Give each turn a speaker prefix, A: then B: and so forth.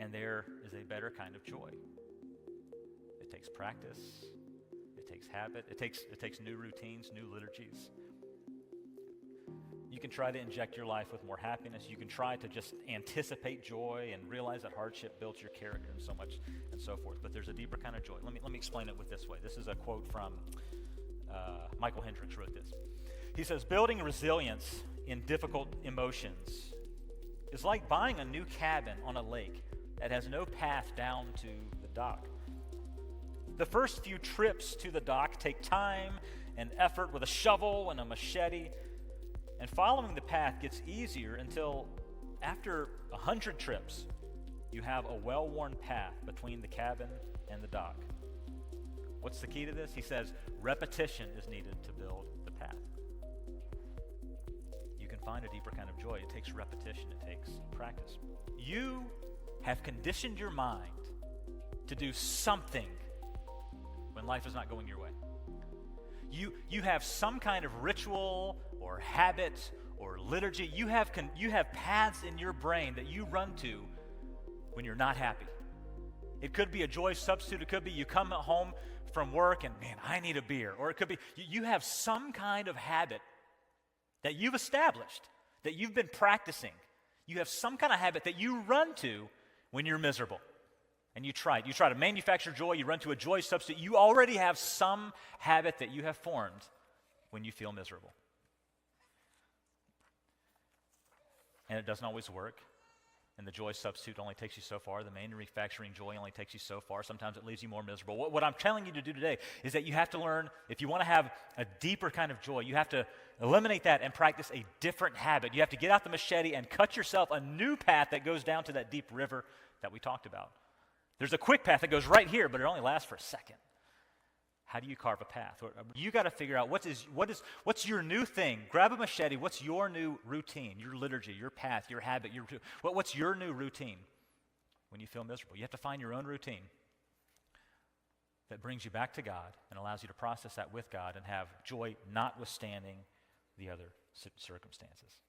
A: And there is a better kind of joy. It takes practice. It takes habit. It takes new routines, new liturgies. You can try to inject your life with more happiness. You can try to just anticipate joy and realize that hardship builds your character and so much and so forth. But there's a deeper kind of joy. Let me explain it with this way. This is a quote from Michael Hendricks wrote this. He says, building resilience in difficult emotions is like buying a new cabin on a lake that has no path down to the dock. The first few trips to the dock take time and effort with a shovel and a machete, and following the path gets easier until after 100 trips, you have a well-worn path between the cabin and the dock. What's the key to this? He says, repetition is needed to build the path. You can find a deeper kind of joy. It takes repetition. It takes practice. You have conditioned your mind to do something when life is not going your way. You have some kind of ritual or habit or liturgy. You have paths in your brain that you run to when you're not happy. It could be a joy substitute. It could be you come home from work and, man, I need a beer. Or it could be you have some kind of habit that you've established, that you've been practicing. You have some kind of habit that you run to when you're miserable. And you try to manufacture joy. You run to a joy substitute. You already have some habit that you have formed when you feel miserable. And it doesn't always work. And the joy substitute only takes you so far. The manufacturing joy only takes you so far. Sometimes it leaves you more miserable. What I'm telling you to do today is that you have to learn, if you want to have a deeper kind of joy, you have to eliminate that and practice a different habit. You have to get out the machete and cut yourself a new path that goes down to that deep river that we talked about. There's a quick path that goes right here, but it only lasts for a second. How do you carve a path? You got to figure out what's your new thing. Grab a machete. What's your new routine, your liturgy, your path, your habit, what's your new routine when you feel miserable? You have to find your own routine that brings you back to God and allows you to process that with God and have joy notwithstanding the other circumstances.